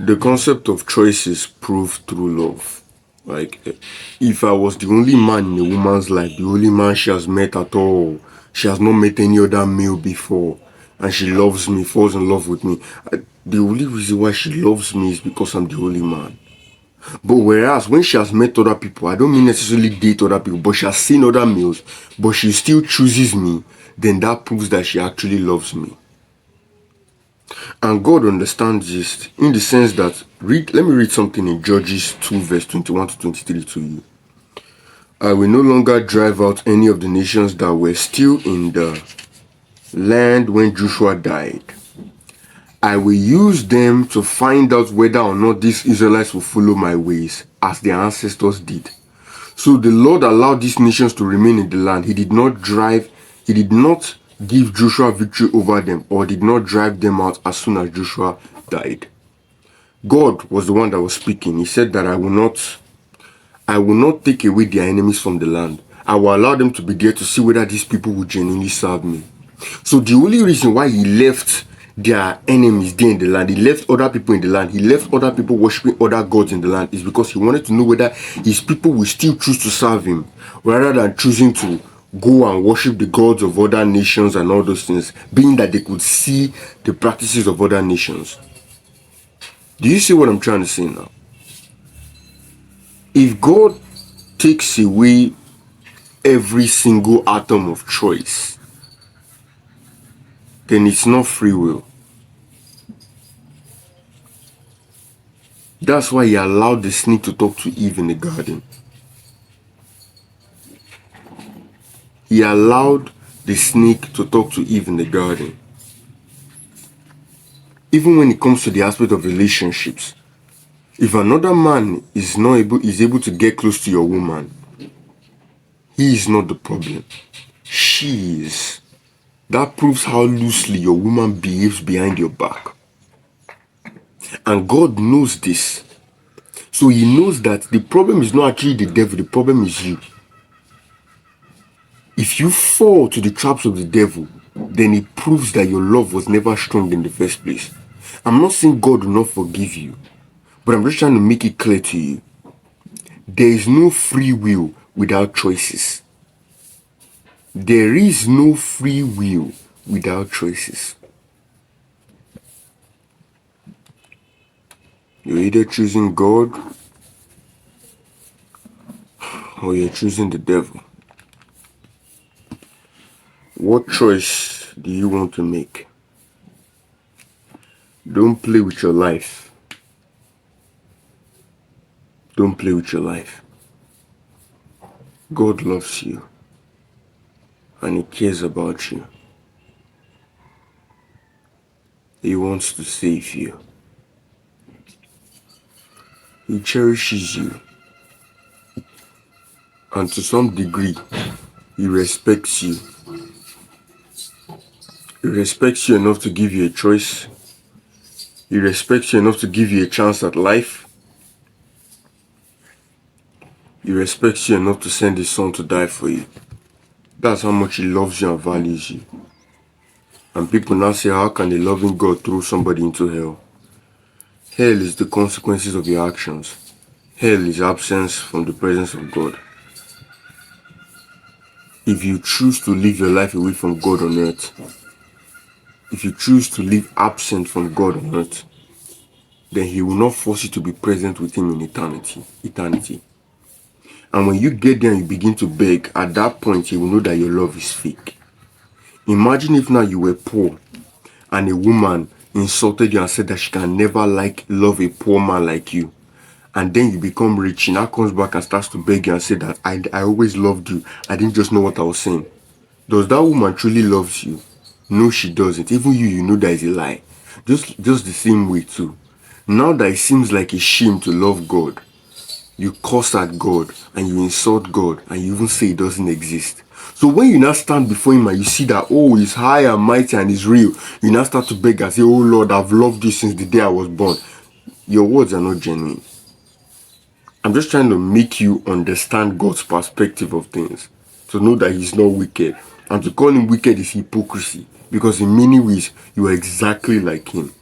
The concept of choice is proved through love. Like, if I was the only man in a woman's life, the only man she has met at all, she has not met any other male before, and she loves me, falls in love with me, the only reason why she loves me is because I'm the only man. But whereas when she has met other people, I don't mean necessarily date other people, but she has seen other males, but she still chooses me, then that proves that she actually loves me. And God understands this in the sense that, let me read something in Judges 2 verse 21 to 23 to you. I will no longer drive out any of the nations that were still in the land when Joshua died. I will use them to find out whether or not these Israelites will follow my ways as their ancestors did. So the Lord allowed these nations to remain in the land. He did not give Joshua victory over them, or did not drive them out as soon as Joshua died. God was the one that was speaking. He said that I will not take away their enemies from the land. I will allow them to be there to see whether these people will genuinely serve me. So the only reason why he left their enemies there in the land, he left other people in the land, he left other people worshiping other gods in the land, is because he wanted to know whether his people will still choose to serve him, rather than choosing to go and worship the gods of other nations and all those things, being that they could see the practices of other nations. Do you see what I'm trying to say now? If God takes away every single atom of choice, then it's not free will. That's why he allowed the snake to talk to Eve in the garden. He allowed the snake to talk to Eve in the garden. Even when it comes to the aspect of relationships, if another man is able to get close to your woman, he is not the problem. She is. That proves how loosely your woman behaves behind your back. And God knows this. So he knows that the problem is not actually the devil, the problem is you. If you fall to the traps of the devil, then it proves that your love was never strong in the first place. I'm not saying God will not forgive you, but I'm just trying to make it clear to you. There is no free will without choices. There is no free will without choices. You're either choosing God or you're choosing the devil. What choice do you want to make? Don't play with your life. Don't play with your life. God loves you and he cares about you. He wants to save you. He cherishes you. And to some degree, he respects you. He respects you enough to give you a choice. He respects you enough to give you a chance at life. He respects you enough to send his son to die for you. That's how much he loves you and values you. And people now say, how can a loving God throw somebody into hell? Hell is the consequences of your actions. Hell is absence from the presence of God. If you choose to live your life away from God on earth, if you choose to live absent from God on earth, then he will not force you to be present with him in eternity. And when you get there and you begin to beg, at that point you will know that your love is fake. Imagine if now you were poor and a woman insulted you and said that she can never love a poor man like you. And then you become rich, she now comes back and starts to beg you and say that I always loved you. I didn't just know what I was saying. Does that woman truly love you? No, she doesn't. Even you know that is a lie. Just the same way too. Now that it seems like a shame to love God, you curse at God and you insult God and you even say it doesn't exist. So when you now stand before him and you see that, oh, he's high and mighty and he's real, you now start to beg and say, oh Lord, I've loved you since the day I was born. Your words are not genuine. I'm just trying to make you understand God's perspective of things, to know that he's not wicked. And to call him wicked is hypocrisy, because in many ways, you are exactly like him.